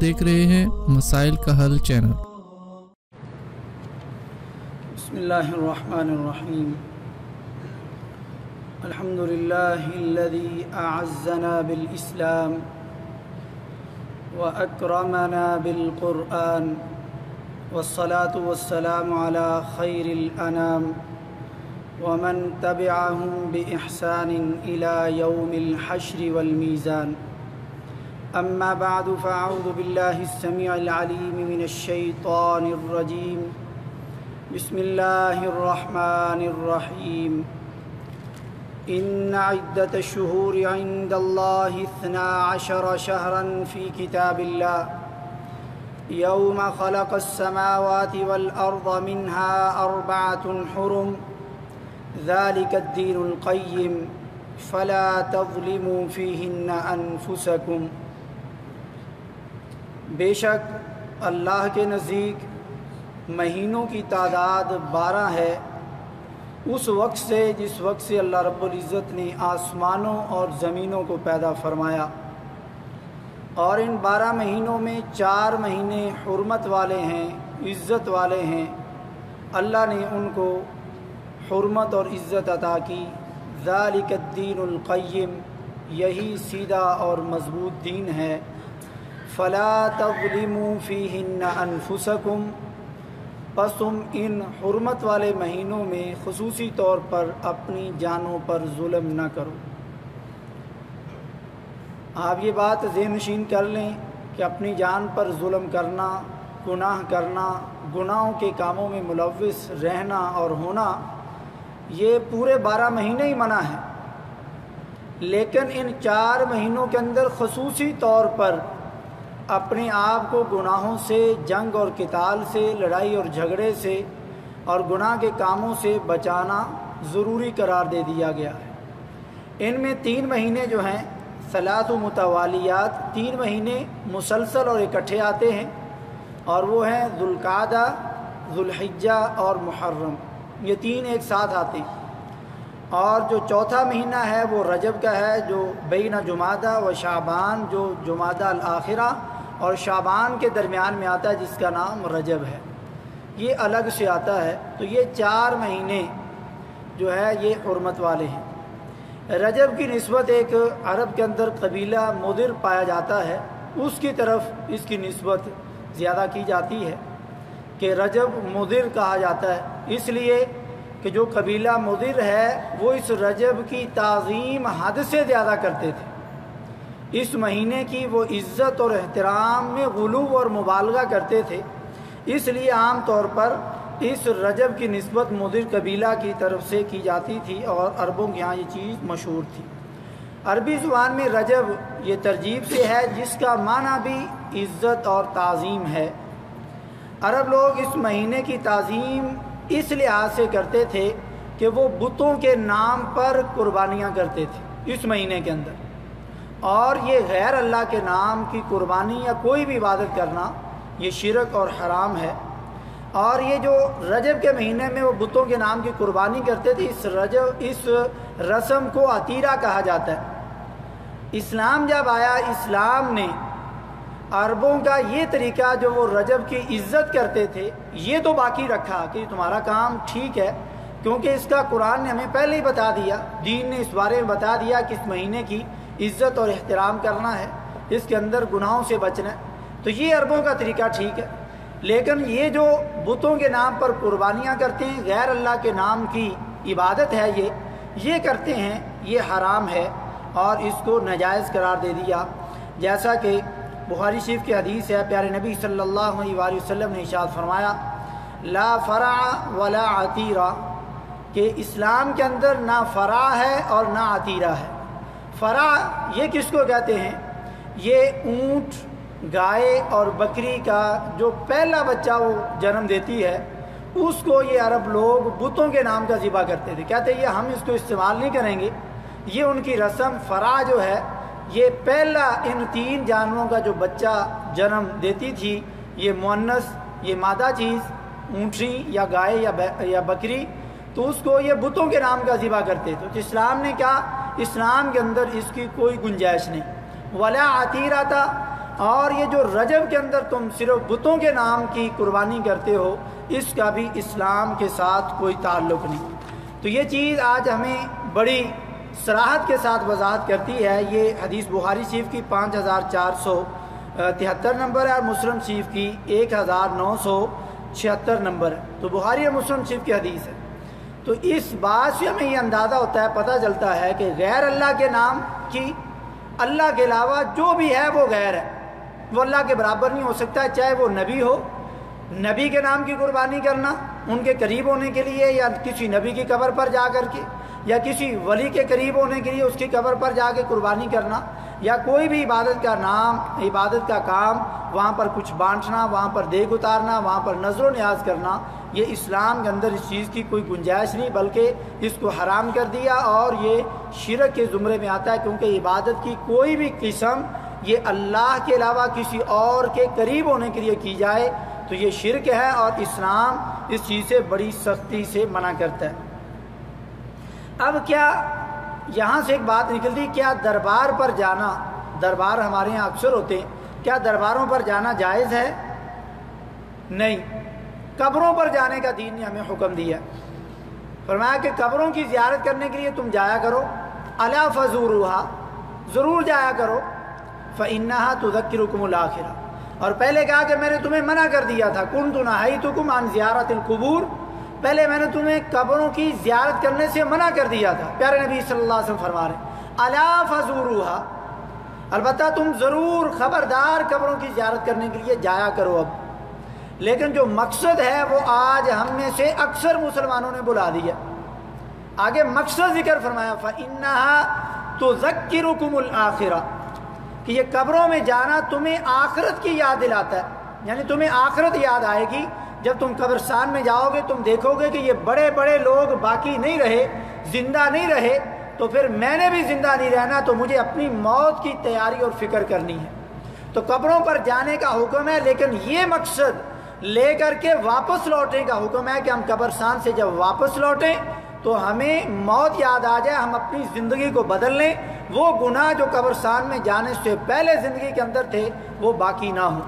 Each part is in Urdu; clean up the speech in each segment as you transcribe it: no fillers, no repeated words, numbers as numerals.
دیکھ رہے ہیں مسائل کا حل چینل۔ بسم اللہ الرحمن الرحیم۔ الحمد للہ الذی اعزنا بالاسلام واکرمنا بالقرآن والصلاة والسلام علی خیر الانام ومن تبعهم بإحسان إلى يوم الحشر والميزان، أما بعد فأعوذ بالله السميع العليم من الشيطان الرجيم، بسم الله الرحمن الرحيم۔ إن عدة الشهور عند الله 12 شهرا في كتاب الله يوم خلق السماوات والأرض منها 4 حرم ذلك الدين القيم فلا تظلموا فيهن أنفسكم۔ بے شک اللہ کے نزدیک مہینوں کی تعداد 12 ہے، اس وقت سے جس وقت سے اللہ رب العزت نے آسمانوں اور زمینوں کو پیدا فرمایا، اور ان 12 مہینوں میں 4 مہینے حرمت والے ہیں، عزت والے ہیں، اللہ نے ان کو حرمت اور عزت عطا کی۔ ذالک الدین القیم، یہی سیدھا اور مضبوط دین ہے۔ فلا تظلموا فیہن انفسکم، پس تم ان حرمت والے مہینوں میں خصوصی طور پر اپنی جانوں پر ظلم نہ کرو۔ آپ یہ بات ذہن نشین کر لیں کہ اپنی جان پر ظلم کرنا، گناہ کرنا، گناہوں کے کاموں میں ملوث رہنا اور ہونا، یہ پورے 12 مہینے ہی منع ہے، لیکن ان 4 مہینوں کے اندر خصوصی طور پر اپنے آپ کو گناہوں سے، جنگ اور قتال سے، لڑائی اور جھگڑے سے اور گناہ کے کاموں سے بچانا ضروری قرار دے دیا گیا ہے۔ ان میں 3 مہینے جو ہیں ثلاث متوالیات، 3 مہینے مسلسل اور اکٹھے آتے ہیں، اور وہ ہیں ذوالقعدہ، ذوالحجہ اور محرم، یہ 3 ایک ساتھ آتے ہیں۔ اور جو چوتھا مہینہ ہے وہ رجب کا ہے، جو بین جمادہ و شعبان، جو جمادہ الآخرہ اور شعبان کے درمیان میں آتا ہے، جس کا نام رجب ہے، یہ الگ سے آتا ہے۔ تو یہ 4 مہینے جو ہے یہ حرمت والے ہیں۔ رجب کی نسبت ایک عرب کے اندر قبیلہ مضر پایا جاتا ہے، اس کی طرف اس کی نسبت زیادہ کی جاتی ہے کہ رجب مضر کہا جاتا ہے، اس لیے کہ جو قبیلہ مضر ہے وہ اس رجب کی تعظیم حد سے زیادہ کرتے تھے، اس مہینے کی وہ عزت اور احترام میں غلو اور مبالغہ کرتے تھے، اس لیے عام طور پر اس رجب کی نسبت مضر قبیلہ کی طرف سے کی جاتی تھی، اور عربوں کے ہاں یہ چیز مشہور تھی۔ عربی زبان میں رجب یہ ترجیب سے ہے، جس کا معنی بھی عزت اور تعظیم ہے۔ عرب لوگ اس مہینے کی تعظیم اس لحاظ سے کرتے تھے کہ وہ بتوں کے نام پر قربانیاں کرتے تھے اس مہینے کے اندر، اور یہ غیر اللہ کے نام کی قربانی یا کوئی بھی عبادت کرنا یہ شرک اور حرام ہے۔ اور یہ جو رجب کے مہینے میں وہ بتوں کے نام کی قربانی کرتے تھے، اس رسم کو عتیرہ کہا جاتا ہے۔ اسلام جب آیا، اسلام نے عربوں کا یہ طریقہ جو وہ رجب کی عزت کرتے تھے یہ تو باقی رکھا کہ تمہارا کام ٹھیک ہے، کیونکہ اس کا قرآن نے ہمیں پہلے ہی بتا دیا، دین نے اس بارے میں بتا دیا کہ اس مہینے کی عزت اور احترام کرنا ہے، اس کے اندر گناہوں سے بچنا ہے، تو یہ عربوں کا طریقہ ٹھیک ہے۔ لیکن یہ جو بتوں کے نام پر قربانیاں کرتے ہیں، غیر اللہ کے نام کی عبادت ہے یہ کرتے ہیں، یہ حرام ہے اور اس کو ناجائز قرار دے دیا۔ جیسا کہ بخاری شریف کی حدیث ہے، پیارے نبی صلی اللہ علیہ وآلہ وسلم نے ارشاد فرمایا، لا فرع ولا عتیرہ، کہ اسلام کے اندر نہ فرع ہے اور نہ عتیرہ ہے۔ فرع یہ کس کو کہتے ہیں؟ یہ اونٹ، گائے اور بکری کا جو پہلا بچہ وہ جنم دیتی ہے، اس کو یہ عرب لوگ بتوں کے نام کا ذبح کرتے تھے، کہتے ہیں یہ ہم اس کو استعمال نہیں کریں گے، یہ ان کی رسم۔ فرع جو ہے یہ پہلا ان 3 جانوروں کا جو بچہ جنم دیتی تھی، یہ مؤنث، یہ مادہ چیز، اونٹنی یا گائے یا بکری، تو اس کو یہ بتوں کے نام کا ذبح کرتے تھے۔ تو اسلام نے کہا اسلام کے اندر اس کی کوئی گنجائش نہیں۔ ولا عتیرہ تھا، اور یہ جو رجب کے اندر تم صرف بتوں کے نام کی قربانی کرتے ہو، اس کا بھی اسلام کے ساتھ کوئی تعلق نہیں۔ تو یہ چیز آج ہمیں بڑی صراحت کے ساتھ وضاحت کرتی ہے۔ یہ حدیث بخاری شریف کی 5473 نمبر ہے اور مسلم شریف کی 1976 نمبر ہے۔ تو بخاری اور مسلم شریف کی حدیث ہے۔ تو اس بات سے ہمیں یہ اندازہ ہوتا ہے، پتہ چلتا ہے کہ غیر اللہ کے نام کی، اللہ کے علاوہ جو بھی ہے وہ غیر ہے، وہ اللہ کے برابر نہیں ہو سکتا، چاہے وہ نبی ہو، نبی کے نام کی قربانی کرنا ان کے قریب ہونے کے لیے، یا کسی نبی کی قبر پر جا کر کے، یا کسی ولی کے قریب ہونے کے لیے اس کی قبر پر جا کے قربانی کرنا، یا کوئی بھی عبادت کا نام، عبادت کا کام، وہاں پر کچھ بانٹنا، وہاں پر دیگ اتارنا، وہاں پر نظر و نیاز کرنا، یہ اسلام کے اندر اس چیز کی کوئی گنجائش نہیں، بلکہ اس کو حرام کر دیا اور یہ شرک کے زمرے میں آتا ہے، کیونکہ عبادت کی کوئی بھی قسم یہ اللہ کے علاوہ کسی اور کے قریب ہونے کے لیے کی جائے تو یہ شرک ہے، اور اسلام اس چیز سے بڑی سختی سے منع کرتا ہے۔ اب کیا یہاں سے ایک بات نکلتی، کیا دربار پر جانا، دربار ہمارے یہاں اکثر ہوتے ہیں، کیا درباروں پر جانا جائز ہے؟ نہیں، قبروں پر جانے کا دین نے ہمیں حکم دیا۔ فرمایا کہ قبروں کی زیارت کرنے کے لیے تم جایا کرو، الا فزوروها، ضرور جایا کرو، فإنها تذکرکم الآخرہ، اور پہلے کہا کہ میں نے تمہیں منع کر دیا تھا، کنت نہیتکم عن زیارت القبور، پہلے میں نے تمہیں قبروں کی زیارت کرنے سے منع کر دیا تھا۔ پیارے نبی صلی اللہ علیہ وسلم فرما رہے ہیں الا فزوروها، البتہ تم ضرور خبردار قبروں کی زیارت کرنے کے لیے جایا کرو۔ اب لیکن جو مقصد ہے وہ آج ہم میں سے اکثر مسلمانوں نے بلا دیا۔ آگے مقصد ذکر فرمایا فإنها تذکرکم الآخرہ، کہ یہ قبروں میں جانا تمہیں آخرت کی یاد دلاتا ہے، یعنی تمہیں آخرت یاد آئے گی۔ جب تم قبرستان میں جاؤ گے تم دیکھو گے کہ یہ بڑے بڑے لوگ باقی نہیں رہے، زندہ نہیں رہے، تو پھر میں نے بھی زندہ نہیں رہنا، تو مجھے اپنی موت کی تیاری اور فکر کرنی ہے۔ تو قبروں پر جانے کا حکم ہے، لیکن یہ مقصد لے کر کے واپس لوٹنے کا حکم ہے کہ ہم قبرستان سے جب واپس لوٹیں تو ہمیں موت یاد آ جائے، ہم اپنی زندگی کو بدل لیں، وہ گناہ جو قبرستان میں جانے سے پہلے زندگی کے اندر تھے وہ باقی نہ ہوں۔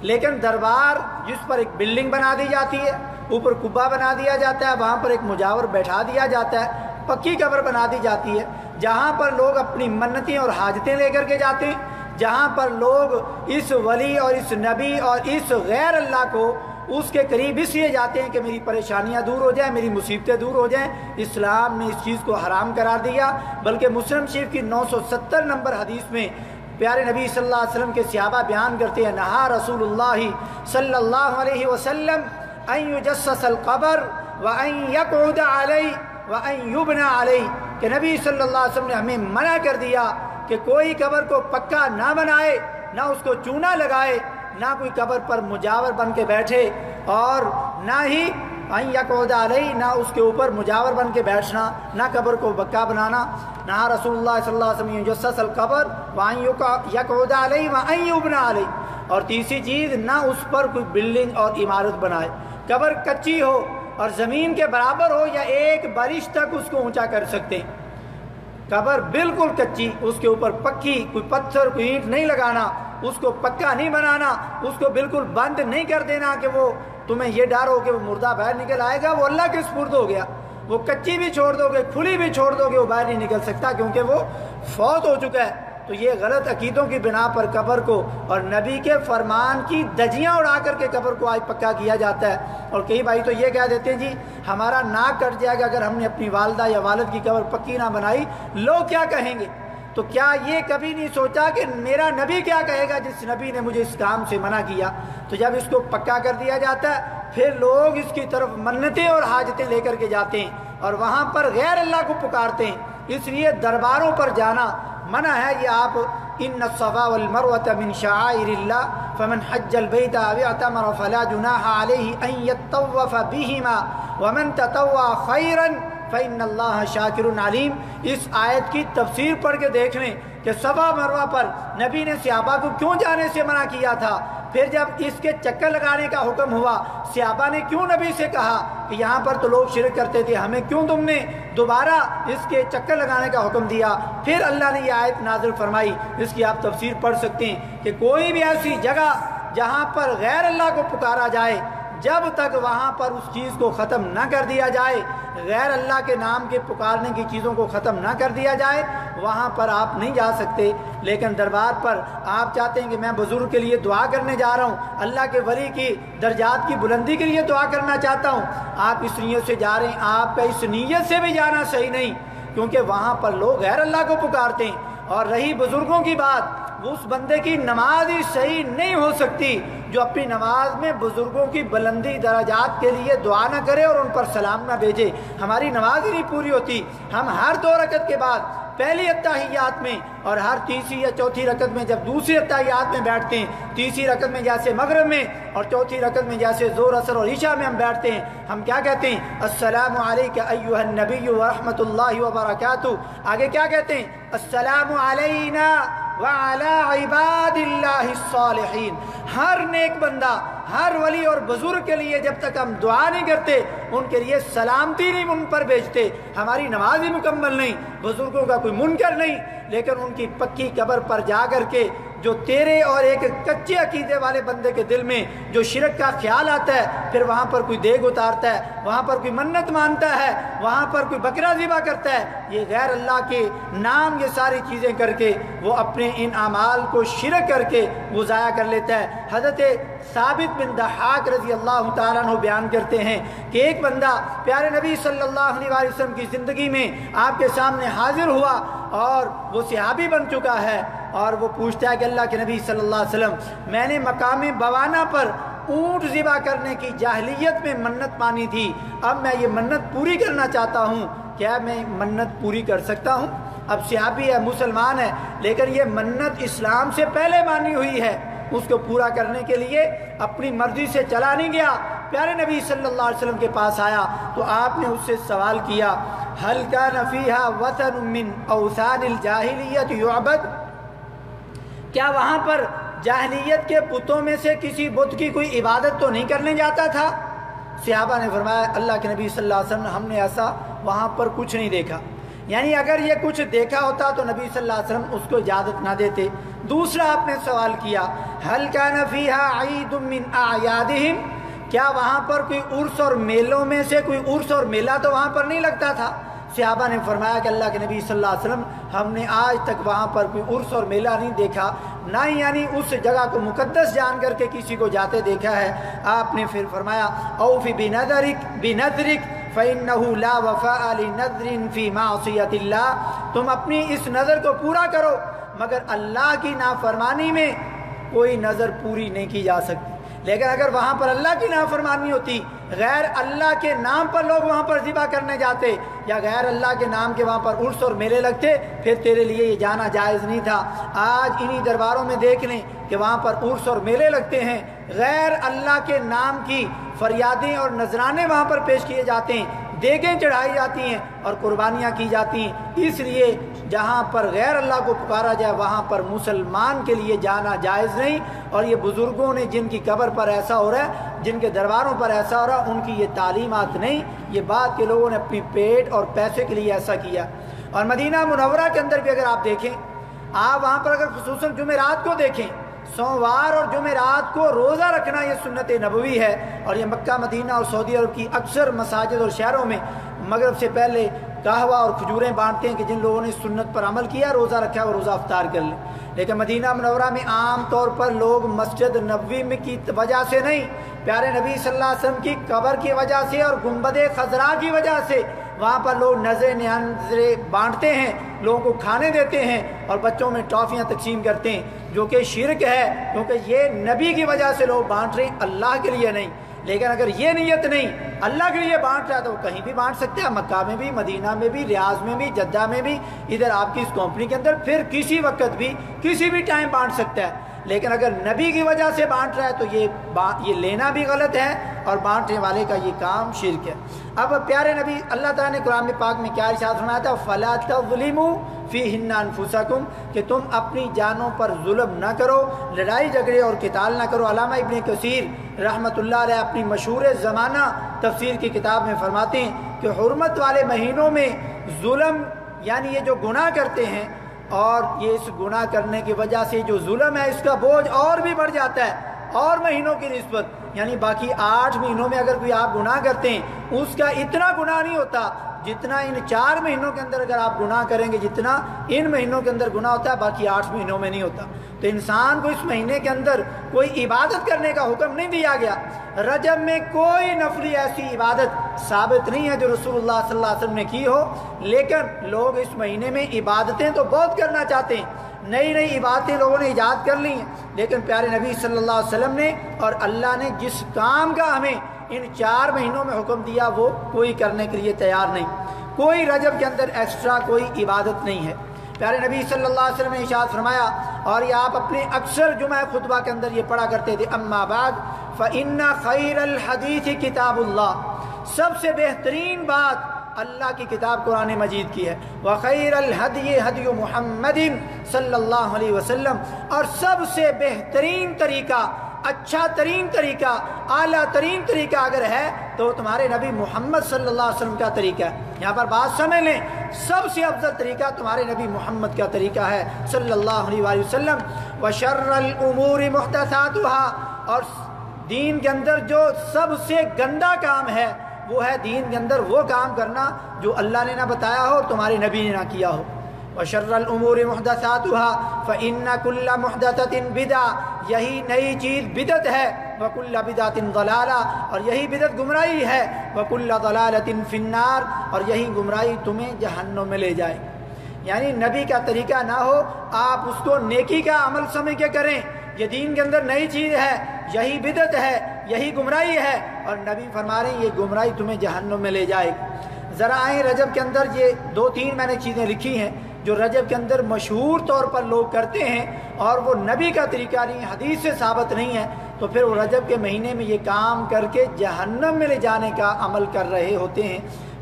لیکن دربار جس پر ایک بلڈنگ بنا دی جاتی ہے، اوپر قبہ بنا دیا جاتا ہے، وہاں پر ایک مجاور بیٹھا دیا جاتا ہے، پکی قبر بنا دی جاتی ہے، جہاں پر لوگ اپنی منتیں اور حاجتیں لے کر کے جاتے ہیں، جہاں پر لوگ اس ولی اور اس نبی اور اس غیر اللہ کو اس کے قریب اس لیے جاتے ہیں کہ میری پریشانیاں دور ہو جائیں، میری مصیبتیں دور ہو جائیں۔ اسلام نے اس چیز کو حرام قرار دیا، بلکہ مسلم شریف کی 970 نمبر حدیث میں پیارے نبی صلی اللہ علیہ وسلم کے صحابہ بیان کرتے ہیں نہا رسول اللہ صلی اللہ علیہ وسلم ان یجسس القبر وان یقعد علیہ وان یبنى علیہ، کہ نبی صلی اللہ علیہ وسلم نے ہمیں منع کر دیا کہ کوئی قبر کو پکا نہ بنائے، نہ اس کو چونا لگائے، نہ کوئی قبر پر مجاور بن کے بیٹھے، اور نہ ہی ان یقعد علیہ، نہ اس کے اوپر مجاور بن کے بیٹھنا، نہ قبر کو پکا بنانا۔ نہ رسول اللہ صلی اللہ علیہ وسلم یجسس القبر وان یقعد علیہ وان یبنى علیہ، اور تیسری چیز نہ اس پر کوئی بلڈنگ اور عمارت بنائے، قبر کچی ہو اور زمین کے برابر ہو یا ایک بارش تک اس کو اونچا کر سکتے ہیں، قبر بالکل کچی، اس کے اوپر پکی کوئی پتھر کوئی اینٹ نہیں لگانا، اس کو پکا نہیں بنانا، اس کو بالکل بند نہیں کر دینا کہ وہ تمہیں یہ ڈر ہو کہ وہ مردہ باہر نکل آئے گا، وہ اللہ کے سپرد ہو گیا۔ وہ کچی بھی چھوڑ دو گے، کھلی بھی چھوڑ دو گے، وہ باہر نہیں نکل سکتا کیونکہ وہ فوت ہو چکا ہے۔ تو یہ غلط عقیدوں کی بنا پر قبر کو اور نبی کے فرمان کی دجیاں اڑا کر کے قبر کو آج پکا کیا جاتا ہے۔ اور کئی بھائی تو یہ کہہ دیتے ہیں جی ہمارا ناک کٹ جائے گا اگر ہم نے اپنی والدہ یا والد کی قبر پکی نہ بنائی، لوگ کیا کہیں گے؟ تو کیا یہ کبھی نہیں سوچا کہ میرا نبی کیا کہے گا جس نبی نے مجھے اس کام سے منع کیا؟ تو جب اس کو پکا کر دیا جاتا ہے پھر لوگ اس کی طرف منتیں اور حاجتیں لے کر کے جاتے ہیں اور وہاں پر غیر اللہ کو پکارتے ہیں۔ اس لیے درباروں پر جانا منع ہے۔ یہ آپ ان الصفا والمروۃ من شعائر اللہ فمن حج البیت او اعتمر فلا جناح علیہ ان یطوف بہما ومن تطوع خیرا فإن اللہ شاکر علیم۔ اس آیت کی تفسیر پڑھ کے دیکھ لیں کہ صفا مروہ پر نبی نے صحابہ کو کیوں جانے سے منع کیا تھا؟ پھر جب اس کے چکر لگانے کا حکم ہوا، صحابہ نے کیوں نبی سے کہا کہ یہاں پر تو لوگ شرک کرتے تھے، ہمیں کیوں تم نے دوبارہ اس کے چکر لگانے کا حکم دیا؟ پھر اللہ نے یہ آیت نازل فرمائی، اس کی آپ تفسیر پڑھ سکتے ہیں کہ کوئی بھی ایسی جگہ جہاں پر غیر اللہ کو پکارا جائے، جب تک وہاں پر اس چیز کو ختم نہ کر دیا جائے، غیر اللہ کے نام کے پکارنے کی چیزوں کو ختم نہ کر دیا جائے، وہاں پر آپ نہیں جا سکتے۔ لیکن دربار پر آپ چاہتے ہیں کہ میں بزرگ کے لیے دعا کرنے جا رہا ہوں، اللہ کے ولی کی درجات کی بلندی کے لیے دعا کرنا چاہتا ہوں، آپ اس نیت سے جا رہے ہیں، آپ کا اس نیت سے بھی جانا صحیح نہیں، کیونکہ وہاں پر لوگ غیر اللہ کو پکارتے ہیں۔ اور رہی بزرگوں کی بات، اس بندے کی نماز ہی صحیح نہیں ہو سکتی جو اپنی نماز میں بزرگوں کی بلندی درجات کے لیے دعا نہ کرے اور ان پر سلام نہ بھیجے، ہماری نماز ہی نہیں پوری ہوتی۔ ہم ہر 2 رکعت کے بعد پہلی اتحیات میں اور ہر تیسری یا چوتھی رکعت میں جب دوسری اتحیات میں بیٹھتے ہیں، تیسری رکعت میں جیسے مغرب میں اور چوتھی رکعت میں جیسے ظہر عصر اور عشاء میں ہم بیٹھتے ہیں، ہم کیا کہتے ہیں؟ السلام علیک ایھا النبی ورحمۃ اللہ وبرکاتہ۔ آگے کیا کہتے ہیں؟ السلام علینا وعلی عباد اللہ الصالحین۔ ہر نیک بندہ، ہر ولی اور بزرگ کے لیے جب تک ہم دعا نہیں کرتے، ان کے لیے سلامتی نہیں ان پر بھیجتے، ہماری نماز ہی مکمل نہیں۔ بزرگوں کا کوئی منکر نہیں، لیکن ان کی پکی قبر پر جا کر کے جو تیرے اور ایک کچے عقیدے والے بندے کے دل میں جو شرک کا خیال آتا ہے، پھر وہاں پر کوئی دیگ اتارتا ہے، وہاں پر کوئی منت مانتا ہے، وہاں پر کوئی بکرا ذبح کرتا ہے، یہ غیر اللہ کے نام یہ ساری چیزیں کر کے وہ اپنے ان اعمال کو شرک کر کے وہ ضائع کر لیتا ہے۔ حضرت ثابت بن ضحاک رضی اللہ تعالیٰ عنہ بیان کرتے ہیں کہ ایک بندہ پیارے نبی صلی اللہ علیہ وسلم کی زندگی میں آپ کے سامنے حاضر ہوا اور وہ صحابی بن چکا ہے، اور وہ پوچھتا ہے کہ اللہ کے نبی صلی اللہ علیہ وسلم، میں نے مقام بوانہ پر اونٹ ذبح کرنے کی جاہلیت میں منت مانی تھی، اب میں یہ منت پوری کرنا چاہتا ہوں، کیا میں منت پوری کر سکتا ہوں؟ اب صحابی ہے، مسلمان ہے، لیکن یہ منت اسلام سے پہلے مانی ہوئی ہے، اس کو پورا کرنے کے لیے اپنی مرضی سے چلا نہیں گیا، پیارے نبی صلی اللہ علیہ وسلم کے پاس آیا تو آپ نے اس سے سوال کیا، هل كان فيها وثن من اوثان الجاہلیت يعبد؟ کیا وہاں پر جاہلیت کے بتوں میں سے کسی بت کی کوئی عبادت تو نہیں کرنے جاتا تھا؟ صحابہ نے فرمایا اللہ کے نبی صلی اللہ علیہ وسلم، ہم نے ایسا وہاں پر کچھ نہیں دیکھا، یعنی اگر یہ کچھ دیکھا ہوتا تو نبی صلی اللہ علیہ وسلم اس کو اجازت نہ دیتے۔ دوسرا آپ نے سوال کیا هل كان فيها عید من اعیادہم؟ کیا وہاں پر کوئی عرس اور میلوں میں سے کوئی عرس اور میلہ تو وہاں پر نہیں لگتا تھا؟ صحابہ نے فرمایا کہ اللہ کے نبی صلی اللہ علیہ وسلم، ہم نے آج تک وہاں پر کوئی عرس اور میلہ نہیں دیکھا، نہ ہی یعنی اس جگہ کو مقدس جان کر کے کسی کو جاتے دیکھا ہے۔ آپ نے پھر فرمایا اوفی بنذرک فإنه لا وفاء لنذر في معصیت اللہ، تم اپنی اس نظر کو پورا کرو، مگر اللہ کی نافرمانی میں کوئی نظر پوری نہیں کی جا سکتی۔ لیکن اگر وہاں پر اللہ کی نافرمانی ہوتی، غیر اللہ کے نام پر لوگ وہاں پر ذبح کرنے جاتے، یا غیر اللہ کے نام کے وہاں پر عرس اور میلے لگتے، پھر تیرے لیے یہ جانا جائز نہیں تھا۔ آج انہی درباروں میں دیکھ لیں کہ وہاں پر عرس اور میلے لگتے ہیں، غیر اللہ کے نام کی فریادیں اور نذرانے وہاں پر پیش کیے جاتے ہیں، دیگیں چڑھائی جاتی ہیں اور قربانیاں کی جاتی ہیں۔ اس لیے جہاں پر غیر اللہ کو پکارا جائے وہاں پر مسلمان کے لیے جانا جائز نہیں، اور یہ بزرگوں نے جن کی قبر پر ایسا ہو رہا ہے، جن کے درباروں پر ایسا ہو رہا ہے، ان کی یہ تعلیمات نہیں، یہ بات کے لوگوں نے اپنی پیٹ اور پیسے کے لیے ایسا کیا۔ اور مدینہ منورہ کے اندر بھی اگر آپ دیکھیں، آپ وہاں پر اگر خصوصاً جمعرات کو دیکھیں، سوموار اور جمعرات کو روزہ رکھنا یہ سنت نبوی ہے، اور یہ مکہ مدینہ اور سعودی عرب کی اکثر مساجد اور شہروں میں مغرب سے پہلے قہوہ اور کھجوریں بانٹتے ہیں کہ جن لوگوں نے سنت پر عمل کیا، روزہ رکھا وہ روزہ افطار کر لیں۔ لیکن مدینہ منورہ میں عام طور پر لوگ مسجد نبوی میں کی وجہ سے نہیں، پیارے نبی صلی اللہ علیہ وسلم کی قبر کی وجہ سے اور گنبد خضرا کی وجہ سے وہاں پر لوگ نظریں نیازیں بانٹتے ہیں، لوگوں کو کھانے دیتے ہیں اور بچوں میں ٹافیاں تقسیم کرتے ہیں، جو کہ شرک ہے، کیونکہ یہ نبی کی وجہ سے لوگ بانٹ رہے ہیں، اللہ کے لیے نہیں۔ لیکن اگر یہ نیت نہیں، اللہ کے لیے بانٹ رہا ہے تو وہ کہیں بھی بانٹ سکتے ہیں، مکہ میں بھی، مدینہ میں بھی، ریاض میں بھی، جدہ میں بھی، ادھر آپ کی اس کمپنی کے اندر، پھر کسی وقت بھی کسی بھی ٹائم بانٹ سکتا ہے۔ لیکن اگر نبی کی وجہ سے بانٹ رہا ہے تو یہ لینا بھی غلط ہے اور بانٹنے والے کا یہ کام شرک ہے۔ اب پیارے نبی اللہ تعالیٰ نے قرآن پاک میں کیا ارشاد فرمایا تھا؟ فَلَا تَظْلِمُوا فیہن انفسکم کہ تم اپنی جانوں پر ظلم نہ کرو، لڑائی جھگڑے اور قتال نہ کرو۔ علامہ ابن کثیر رحمۃ اللہ علیہ اپنی مشہور زمانہ تفسیر کی کتاب میں فرماتے ہیں کہ حرمت والے مہینوں میں ظلم یعنی یہ جو گناہ کرتے ہیں اور یہ اس گناح کرنے کی وجہ سے جو ظلم ہے اس کا بوجھ اور بھی بڑھ جاتا ہے اور مہینوں کی نسبت، یعنی باقی 8 مہینوں میں اگر کوئی آپ گناہ کرتے ہیں اس کا اتنا گناہ نہیں ہوتا جتنا ان 4 مہینوں کے اندر اگر آپ گناہ کریں گے، جتنا ان مہینوں کے اندر گناہ ہوتا ہے باقی 8 مہینوں میں نہیں ہوتا۔ تو انسان کو اس مہینے کے اندر کوئی عبادت کرنے کا حکم نہیں دیا گیا۔ رجب میں کوئی نفلی ایسی عبادت ثابت نہیں ہے جو رسول اللہ صلی اللہ علیہ وسلم نے کی ہو، لیکن لوگ اس مہینے میں عبادتیں تو بہت کرنا چاہتے ہیں، نئی نئی عبادتیں لوگوں نے ایجاد کر لی ہیں، لیکن پیارے نبی صلی اللہ علیہ وسلم نے اور اللہ نے جس کام کا ہمیں ان 4 مہینوں میں حکم دیا وہ کوئی کرنے کے لیے تیار نہیں۔ کوئی رجب کے اندر ایکسٹرا کوئی عبادت نہیں ہے۔ پیارے نبی صلی اللہ علیہ وسلم نے ارشاد فرمایا اور یہ آپ اپنے اکثر جمعہ خطبہ کے اندر یہ پڑھا کرتے تھے، اما بعد فإن خیر الحدیث کتاب اللہ، سب سے بہترین بات اللہ کی کتاب قرآن مجید کی ہے، وخیر الہدی ہدی محمد صلی اللہ علیہ وسلم، اور سب سے بہترین طریقہ، اچھا ترین طریقہ، اعلیٰ ترین طریقہ اگر ہے تو تمہارے نبی محمد صلی اللہ علیہ وسلم کا طریقہ ہے۔ یہاں پر بات سمجھ لیں، سب سے افضل طریقہ تمہارے نبی محمد کا طریقہ ہے صلی اللہ علیہ وآلہ وسلم۔ وشر الامور محدثاتها، اور دین کے اندر جو سب سے گندا کام ہے وہ ہے دین کے اندر وہ کام کرنا جو اللہ نے نہ بتایا ہو اور تمہارے نبی نے نہ کیا ہو۔ وشر الامور محدثاتها فإن كل محدثة بدعة، یہی نئی چیز بدعت ہے، وكل بدعة ضلالہ، اور یہی بدعت گمراہی ہے، وكل ضلالة في النار، اور یہی گمراہی تمہیں جہنم میں لے جائے۔ یعنی نبی کا طریقہ نہ ہو، آپ اس کو نیکی کا عمل سمجھ کے کریں، یہ دین کے اندر نئی چیز ہے، یہی بدعت ہے، یہی گمراہی ہے، اور نبی فرما رہے ہیں یہ گمراہی تمہیں جہنم میں لے جائے گی۔ ذرا آئیں رجب کے اندر یہ 2-3 میں نے چیزیں لکھی ہیں جو رجب کے اندر مشہور طور پر لوگ کرتے ہیں اور وہ نبی کا طریقہ نہیں، حدیث سے ثابت نہیں ہے، تو پھر وہ رجب کے مہینے میں یہ کام کر کے جہنم میں لے جانے کا عمل کر رہے ہوتے ہیں۔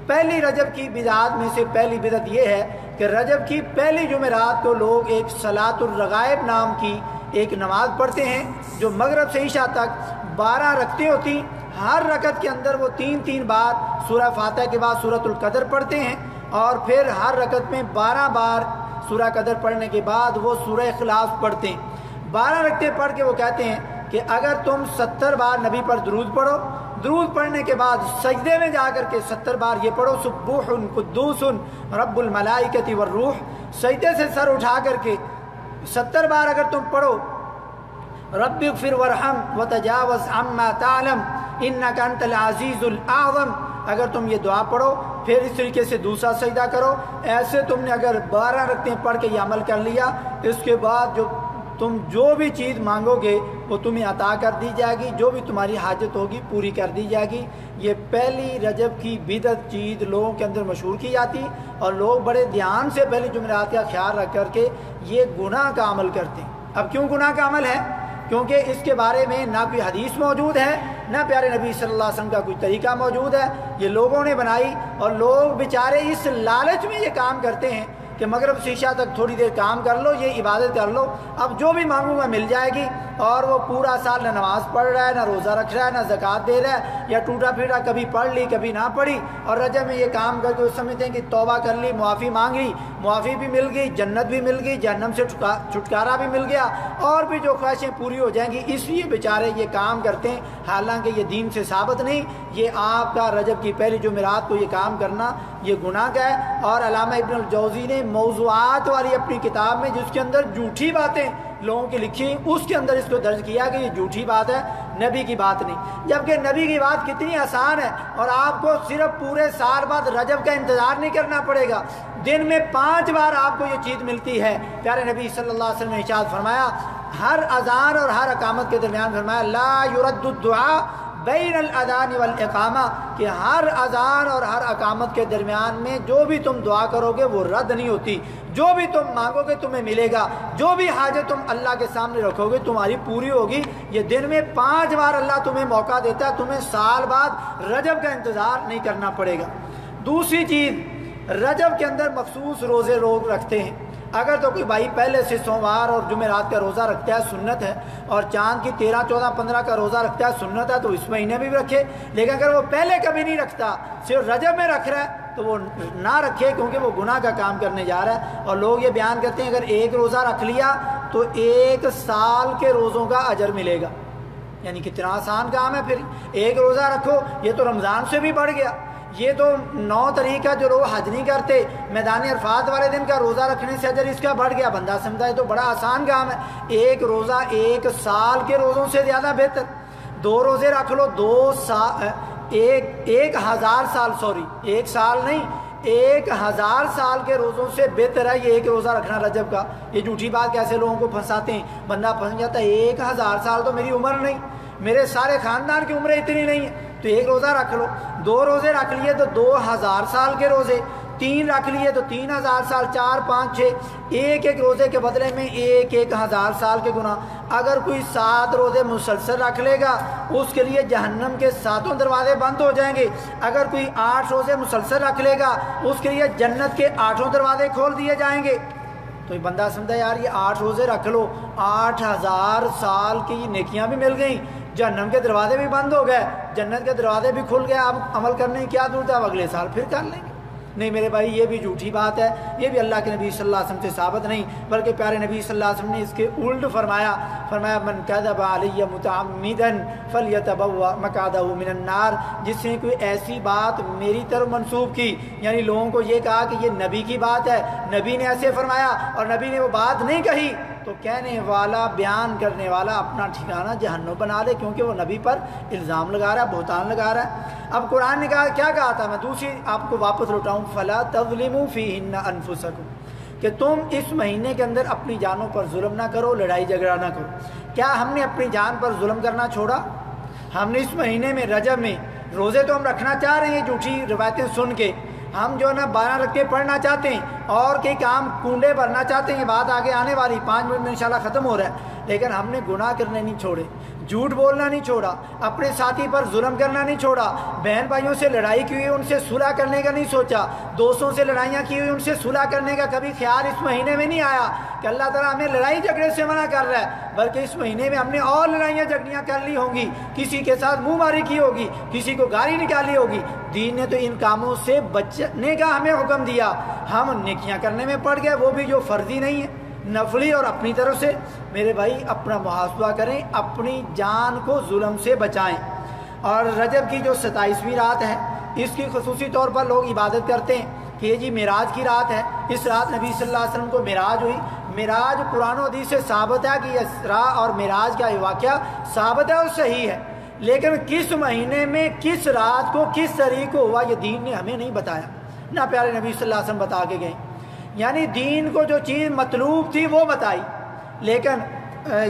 پہلی رجب کی بدعات میں سے پہلی بدعت یہ ہے کہ رجب کی پہلی جمعرات کو لوگ ایک صلاۃ الرغائب نام کی ایک نماز پڑھتے ہیں جو مغرب سے عشاء تک 12 رکعتیں ہوتی، ہر رکعت کے اندر وہ 3 بار سورہ فاتحہ کے بعد سورۃ القدر پڑھتے ہیں، اور پھر ہر رکعت میں 12 بار سورہ قدر پڑھنے کے بعد وہ سورہ اخلاص پڑھتے ہیں۔ 12 رکعتیں پڑھ کے وہ کہتے ہیں کہ اگر تم 70 بار نبی پر درود پڑھو، درود پڑھنے کے بعد سجدے میں جا کر کے 70 بار یہ پڑھو سبوح قدوس رب الملائکۃ والروح، سجدے سے سر اٹھا کر کے 70 بار اگر تم پڑھو رب اغفر وارحم وتجاوز عما تعلم انک انت العزیز الاعظم، اگر تم یہ دعا پڑھو پھر اس طریقے سے دوسرا سجدہ کرو، ایسے تم نے اگر 12 رکعتیں پڑھ کے یہ عمل کر لیا، اس کے بعد تم جو بھی چیز مانگو گے وہ تمہیں عطا کر دی جائے گی، جو بھی تمہاری حاجت ہوگی پوری کر دی جائے گی۔ یہ پہلی رجب کی بدعت چیز لوگوں کے اندر مشہور کی جاتی اور لوگ بڑے دھیان سے پہلی جمعرات کا خیال رکھ کر کے یہ گناہ کا عمل کرتے ہیں۔ اب کیوں گناہ کا عمل ہے؟ کیونکہ اس کے بارے میں نہ کوئی حدیث موجود ہے، نہ پیارے نبی صلی اللہ علیہ وسلم کا کوئی طریقہ موجود ہے، یہ لوگوں نے بنائی، اور لوگ بیچارے اس لالچ میں یہ کام کرتے ہیں کہ مغرب سے عشاء تک تھوڑی دیر کام کر لو، یہ عبادت کر لو، اب جو بھی مانگوں گا مل جائے گی، اور وہ پورا سال نہ نماز پڑھ رہا ہے، نہ روزہ رکھ رہا ہے، نہ زکوٰۃ دے رہا ہے، یا ٹوٹا پھیٹا کبھی پڑھ لی کبھی نہ پڑھی، اور رجب میں یہ کام کر کے سمجھتے ہیں کہ توبہ کر لی، معافی مانگ لی، معافی بھی مل گئی، جنت بھی مل گئی، جہنم سے چھٹکارا بھی مل گیا، اور بھی جو خواہشیں پوری ہو جائیں گی، اس لیے بیچارے یہ کام کرتے ہیں، حالانکہ یہ دین سے ثابت نہیں۔ یہ آپ کا رجب کی پہلی جمعرات کو یہ کام کرنا یہ گناہ کا ہے۔ اور علامہ ابن الجوزی نے موضوعات والی اپنی کتاب میں جس کے اندر جھوٹی باتیں لوگوں کی لکھی، اس کے اندر اس کو درج کیا کہ یہ جھوٹی بات ہے، نبی کی بات نہیں، جبکہ نبی کی بات کتنی آسان ہے، اور آپ کو صرف پورے سال بعد رجب کا انتظار نہیں کرنا پڑے گا، دن میں 5 بار آپ کو یہ چیز ملتی ہے۔ پیارے نبی صلی اللہ علیہ وسلم نے ارشاد فرمایا، ہر اذان اور ہر اقامت کے درمیان فرمایا لا يرد الدعاء بین الاذان والاقامہ، کہ ہر اذان اور ہر اقامت کے درمیان میں جو بھی تم دعا کرو گے وہ رد نہیں ہوتی، جو بھی تم مانگو گے تمہیں ملے گا، جو بھی حاجت تم اللہ کے سامنے رکھو گے تمہاری پوری ہوگی۔ یہ دن میں 5 بار اللہ تمہیں موقع دیتا ہے، تمہیں سال بعد رجب کا انتظار نہیں کرنا پڑے گا۔ دوسری چیز رجب کے اندر مخصوص روزے لوگ رکھتے ہیں۔ اگر تو کوئی بھائی پہلے سے سوموار اور جمعرات کا روزہ رکھتا ہے سنت ہے، اور چاند کی 13، 14، 15 کا روزہ رکھتا ہے سنت ہے، تو اس مہینے میں بھی رکھے۔ لیکن اگر وہ پہلے کبھی نہیں رکھتا، صرف رجب میں رکھ رہا ہے، تو وہ نہ رکھے، کیونکہ وہ گناہ کا کام کرنے جا رہا ہے۔ اور لوگ یہ بیان کرتے ہیں اگر ایک روزہ رکھ لیا تو 1 سال کے روزوں کا اجر ملے گا۔ یعنی کتنا آسان کام ہے پھر، ایک روزہ رکھو، یہ تو رمضان سے بھی بڑھ گیا۔ یہ تو 9 تاریخ کا جو لوگ حج نہیں کرتے، میدان عرفات والے دن کا روزہ رکھنے سے اجر اس کا بڑھ گیا۔ بندہ سمجھتا ہے تو بڑا آسان کام ہے، ایک روزہ 1 سال کے روزوں سے زیادہ بہتر۔ 2 روزے رکھ لو، 1000 سال، سوری 1 سال نہیں، 1000 سال کے روزوں سے بہتر ہے یہ ایک روزہ رکھنا رجب کا۔ یہ جھوٹی بات کیسے لوگوں کو پھنساتے ہیں، بندہ پھنس جاتا ہے 1000 سال تو میری عمر نہیں، میرے سارے خاندان کی عمریں اتنی نہیں ہیں، تو ایک روزہ رکھ لو۔ 2 روزے رکھ لیے تو 2000 سال کے روزے، 3 رکھ لیے تو 3000 سال، 4، 5، 6، ایک روزے کے بدلے میں 1000 سال کے گناہ۔ اگر کوئی 7 روزے مسلسل رکھ لے گا اس کے لیے جہنم کے 7 دروازے بند ہو جائیں گے۔ اگر کوئی 8 روزے مسلسل رکھ لے گا اس کے لیے جنت کے 8 دروازے کھول دیے جائیں گے۔ تو یہ بندہ سمجھا یار یہ 8 روزے رکھ لو، 8000 سال کی نیکیاں بھی مل گئیں، جہنم کے دروازے بھی بند ہو گئے، جنت کے دروازے بھی کھل گئے، اب عمل کرنے کی کیا ضرورت ہے، اب اگلے سال پھر کر لیں گے۔ نہیں میرے بھائی، یہ بھی جھوٹی بات ہے، یہ بھی اللہ کے نبی صلی اللہ علیہ وسلم سے ثابت نہیں، بلکہ پیارے نبی صلی اللہ علیہ وسلم نے اس کے الٹ فرمایا من کذب علی متعمدا فلیتبوأ مقعدہ من النار، جس نے کوئی ایسی بات میری طرف منسوب کی، یعنی لوگوں کو یہ کہا کہ یہ نبی کی بات ہے، نبی نے ایسے فرمایا اور نبی نے وہ بات نہیں کہی، تو کہنے والا، بیان کرنے والا اپنا ٹھکانہ جہنم بنا لے، کیونکہ وہ نبی پر الزام لگا رہا ہے، بہتان لگا رہا ہے۔ اب قرآن نے کیا کہا تھا، میں دوسری آپ کو واپس لوٹاؤں، فَلَا تَظْلِمُوا فِيهِنَّ أَنفُسَكُمْ، کہ تم اس مہینے کے اندر اپنی جانوں پر ظلم نہ کرو، لڑائی جھگڑا نہ کرو۔ کیا ہم نے اپنی جان پر ظلم کرنا چھوڑا؟ ہم نے اس مہینے میں رجب میں روزے تو ہم رکھنا چاہ رہے ہیں جھوٹی روایتیں سن کے، ہم جو ہے نا 12 رکعتیں پڑھنا چاہتے ہیں اور کئی کام کنڈے بھرنا چاہتے ہیں، یہ بات آگے آنے والی 5 منٹ میں انشاءاللہ ختم ہو رہا ہے، لیکن ہم نے گناہ کرنے نہیں چھوڑے، جھوٹ بولنا نہیں چھوڑا، اپنے ساتھی پر ظلم کرنا نہیں چھوڑا، بہن بھائیوں سے لڑائی کی ہوئی ان سے صلح کرنے کا نہیں سوچا، دوستوں سے لڑائیاں کی ہوئی ان سے صلح کرنے کا کبھی خیال اس مہینے میں نہیں آیا کہ اللہ تعالیٰ ہمیں لڑائی جھگڑے سے منع کر رہا ہے، بلکہ اس مہینے میں ہم نے اور لڑائیاں جھگڑیاں کر لی ہوں گی، کسی کے ساتھ منہ ماری کی ہوگی، کسی کو گالی نکالی ہوگی۔ دین نے تو ان کاموں سے بچنے کا ہمیں حکم دیا، ہم نیکیاں کرنے میں پڑ گئے، وہ بھی جو فرضی نہیں ہے، نفلی اور اپنی طرف سے۔ میرے بھائی اپنا محاسبہ کریں، اپنی جان کو ظلم سے بچائیں۔ اور رجب کی جو 27ویں رات ہے اس کی خصوصی طور پر لوگ عبادت کرتے ہیں کہ یہ جی معراج کی رات ہے، اس رات نبی صلی اللہ علیہ وسلم کو معراج ہوئی۔ معراج قرآن و حدیث سے ثابت ہے کہ اسراء اور معراج کا یہ واقعہ ثابت ہے اور صحیح ہے، لیکن کس مہینے میں کس رات کو کس تاریخ کو ہوا یہ دین نے ہمیں نہیں بتایا، نہ پیارے نبی صلی اللہ علیہ وسلم بتا کے گئے۔ یعنی دین کو جو چیز مطلوب تھی وہ بتائی، لیکن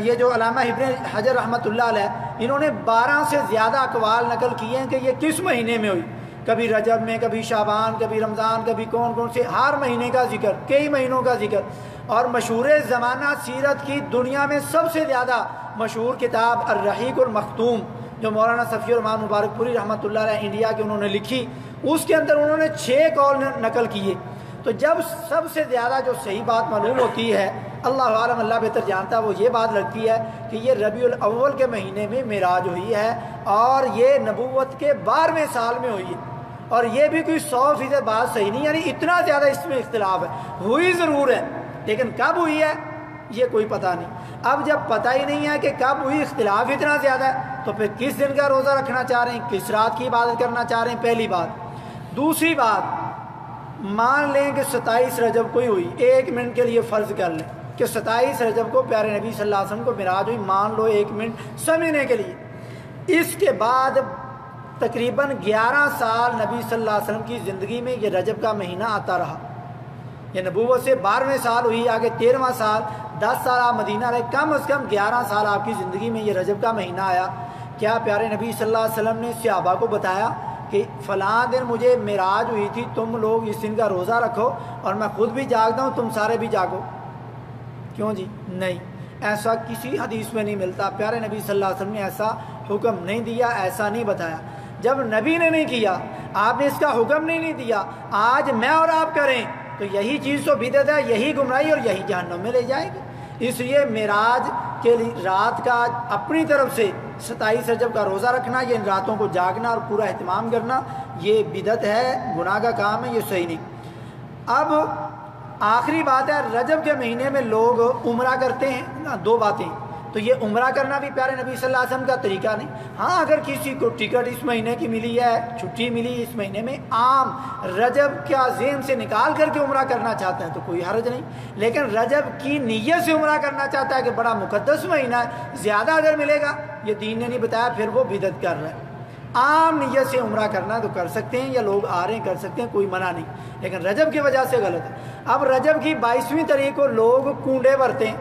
یہ جو علامہ ابن حجر رحمۃ اللہ علیہ انہوں نے 12 سے زیادہ اقوال نقل کیے ہیں کہ یہ کس مہینے میں ہوئی، کبھی رجب میں، کبھی شعبان، کبھی رمضان، کبھی کون سے، ہر مہینے کا ذکر، کئی مہینوں کا ذکر۔ اور مشہور زمانہ سیرت کی دنیا میں سب سے زیادہ مشہور کتاب الرحیق المختوم جو مولانا صفی الرحمان مبارک پوری رحمۃ اللہ علیہ انڈیا کے انہوں نے لکھی، اس کے اندر انہوں نے 6 قول نقل کیے۔ تو جب سب سے زیادہ جو صحیح بات معلوم ہوتی ہے، اللہ عالم اللہ بہتر جانتا ہے، وہ یہ بات لگتی ہے کہ یہ ربیع الاول کے مہینے میں معراج ہوئی ہے اور یہ نبوت کے 12ویں سال میں ہوئی ہے، اور یہ بھی کوئی 100% بات صحیح نہیں، یعنی اتنا زیادہ اس میں اختلاف ہے، ہوئی ضرور ہے لیکن کب ہوئی ہے یہ کوئی پتہ نہیں۔ اب جب پتہ ہی نہیں ہے کہ کب ہوئی، اختلاف اتنا زیادہ ہے، تو پھر کس دن کا روزہ رکھنا چاہ رہے ہیں، کس رات کی عبادت کرنا چاہ رہے ہیں، پہلی بات۔ دوسری بات، مان لیں کہ 27 رجب کو ہی ہوئی، 1 منٹ کے لیے فرض کر لیں کہ 27 رجب کو پیارے نبی صلی اللہ علیہ وسلم کو معراج ہوئی، مان لو 1 منٹ سمجھنے کے لیے۔ اس کے بعد تقریباً 11 سال نبی صلی اللہ علیہ وسلم کی زندگی میں یہ رجب کا مہینہ آتا رہا، یہ نبوت سے 12ویں سال ہوئی، آگے 13واں سال، 10 سال آپ مدینہ رہے، کم از کم 11 سال آپ کی زندگی میں یہ رجب کا مہینہ آیا۔ کیا پیارے نبی صلی اللہ علیہ وسلم نے صحابہ کو بتایا کہ فلاں دن مجھے معراج ہوئی تھی، تم لوگ اس دن کا روزہ رکھو اور میں خود بھی جاگتا ہوں، تم سارے بھی جاگو؟ کیوں جی؟ نہیں، ایسا کسی حدیث میں نہیں ملتا، پیارے نبی صلی اللہ علیہ وسلم نے ایسا حکم نہیں دیا، ایسا نہیں بتایا۔ جب نبی نے نہیں کیا، آپ نے اس کا حکم نہیں دیا، آج میں اور آپ کریں تو یہی چیز تو بدعت ہے، یہی گمراہی اور یہی جہنم میں لے جائے گی۔ اس لیے معراج کے رات کا اپنی طرف سے 27 رجب کا روزہ رکھنا، یہ ان راتوں کو جاگنا اور پورا اہتمام کرنا، یہ بدعت ہے، گناہ کا کام ہے، یہ صحیح نہیں۔ اب آخری بات ہے، رجب کے مہینے میں لوگ عمرہ کرتے ہیں، دو باتیں، تو یہ عمرہ کرنا بھی پیارے نبی صلی اللہ علیہ وسلم کا طریقہ نہیں۔ ہاں اگر کسی کو ٹکٹ اس مہینے کی ملی ہے، چھٹی ملی اس مہینے میں، عام رجب کا ذہن سے نکال کر کے عمرہ کرنا چاہتا ہے تو کوئی حرج نہیں، لیکن رجب کی نیت سے عمرہ کرنا چاہتا ہے کہ بڑا مقدس مہینہ ہے، زیادہ اگر ملے گا، یہ دین نے نہیں بتایا، پھر وہ بدعت کر رہا ہے۔ عام نیت سے عمرہ کرنا تو کر سکتے ہیں، یا لوگ آ رہے ہیں کر سکتے ہیں، کوئی منع نہیں، لیکن رجب کی وجہ سے غلط ہے۔ اب رجب کی 22ویں تاریخ کو لوگ کنڈے بھرتے ہیں،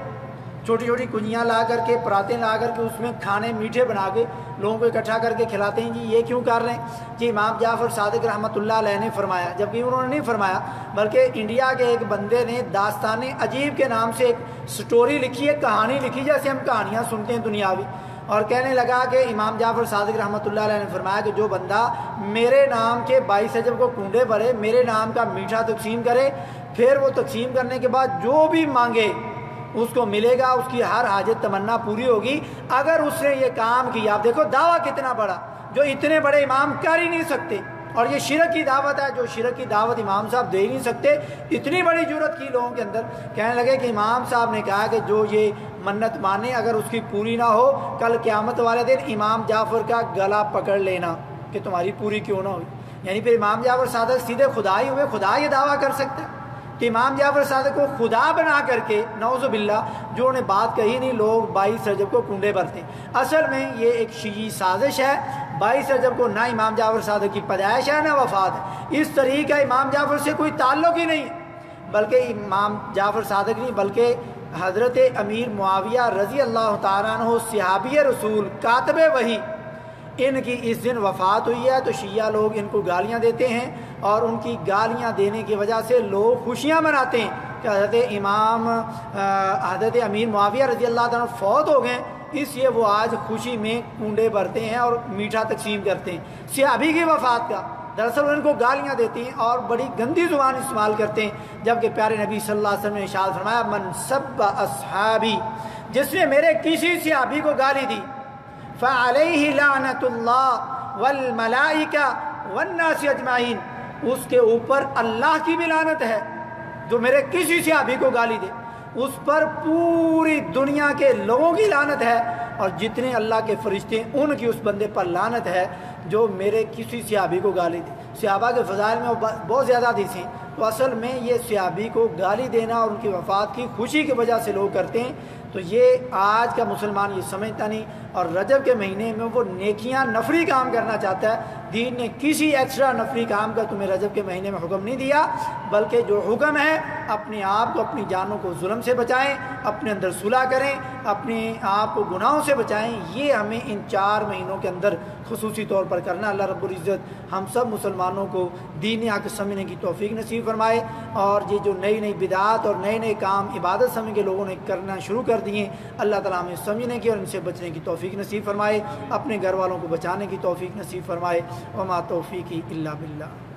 چھوٹی چھوٹی کنجیاں لا کر کے، پراتیں لا کر کے، اس میں کھانے میٹھے بنا کے لوگوں کو اکٹھا کر کے کھلاتے ہیں۔ جی یہ کیوں کر رہے ہیں؟ جی امام جعفر صادق رحمۃ اللہ علیہ نے فرمایا، جبکہ انہوں نے نہیں فرمایا بلکہ انڈیا کے ایک بندے نے داستان عجیب کے نام سے ایک سٹوری لکھی ہے، کہانی لکھی، جیسے ہم کہانیاں سنتے ہیں دنیاوی، اور کہنے لگا کہ امام جعفر صادق رحمۃ اللہ علیہ نے فرمایا کہ جو بندہ میرے نام کے 22 رجب کو کنڈے بھرے، میرے نام کا میٹھا تقسیم کرے، پھر وہ تقسیم کرنے کے بعد جو بھی مانگے اس کو ملے گا، اس کی ہر حاجت تمنا پوری ہوگی۔ اگر اس نے یہ کام کیا، آپ دیکھو دعویٰ کتنا بڑا، جو اتنے بڑے امام کر ہی نہیں سکتے، اور یہ شرک کی دعوت ہے، جو شرک کی دعوت امام صاحب دے ہی نہیں سکتے، اتنی بڑی جرت کی لوگوں کے اندر۔ کہنے لگے کہ امام صاحب نے کہا کہ جو یہ منت مانے، اگر اس کی پوری نہ ہو، کل قیامت والے دن امام جعفر کا گلا پکڑ لینا کہ تمہاری پوری کیوں نہ ہوئی۔ یعنی پھر امام جعفر صادق سیدھے خدا ہی ہوئے، خدا یہ دعویٰ کر سکتے ہیں کہ امام جعفر صادق کو خدا بنا کر کے، نعوذ باللہ، جو انہیں بات کہی نہیں، لوگ 22 رجب کو کنڈے بھرتے ہیں۔ اصل میں یہ ایک شیعی سازش ہے، 22 رجب کو نہ امام جعفر صادق کی پیدائش ہے نہ وفات ہے، اس طریقہ امام جعفر سے کوئی تعلق ہی نہیں ہے، بلکہ امام جعفر صادق نہیں بلکہ حضرت امیر معاویہ رضی اللہ تعالیٰ عنہ، صحابی رسول، کاتب وحی، ان کی اس دن وفات ہوئی ہے، تو شیعہ لوگ ان کو گالیاں دیتے ہیں، اور ان کی گالیاں دینے کی وجہ سے لوگ خوشیاں مناتے ہیں کہ حضرت امیر معاویہ رضی اللہ تعالیٰ فوت ہو گئے، اس لیے وہ آج خوشی میں کنڈے بھرتے ہیں اور میٹھا تقسیم کرتے ہیں صحابی کی وفات کا۔ دراصل ان کو گالیاں دیتی ہیں اور بڑی گندی زبان استعمال کرتے ہیں، جبکہ پیارے نبی صلی اللہ علیہ وسلم نے ارشاد فرمایا، من سب اصحابی، جس نے میرے کسی صحابی کو گالی دی، فعلیہ لعنت اللہ والملائکہ والناس اجمعین، اس کے اوپر اللہ کی بھی لعنت ہے۔ جو میرے کسی صحابی کو گالی دے، اس پر پوری دنیا کے لوگوں کی لعنت ہے، اور جتنے اللہ کے فرشتے ہیں ان کی اس بندے پر لعنت ہے جو میرے کسی صحابی کو گالی دے۔ صحابہ کے فضائل میں بہت زیادہ حدیثیں، تو اصل میں یہ صحابی کو گالی دینا اور ان کی وفات کی خوشی کی وجہ سے لوگ کرتے ہیں، تو یہ آج کا مسلمان یہ سمجھتا نہیں، اور رجب کے مہینے میں وہ نیکیاں نفری کام کرنا چاہتا ہے۔ دین نے کسی ایکسٹرا نفری کام کا تمہیں رجب کے مہینے میں حکم نہیں دیا، بلکہ جو حکم ہے اپنے آپ کو، اپنی جانوں کو ظلم سے بچائیں، اپنے اندر صلح کریں، اپنے آپ کو گناہوں سے بچائیں۔ یہ ہمیں ان 4 مہینوں کے اندر خصوصی طور پر کرنا۔ اللہ رب العزت ہم سب مسلمانوں کو دین حق سمجھنے کی توفیق نصیب فرمائے، اور یہ جو نئی نئی بدعات اور نئے نئے کام عبادت سمجھ کے لوگوں نے کرنا شروع کر دیے، اللہ تعالیٰ ہمیں سمجھنے کی اور ان سے بچنے کی توفیق نصیب فرمائے، اپنے گھر والوں کو بچانے کی توفیق نصیب فرمائے۔ وما توفیقی الا باللہ۔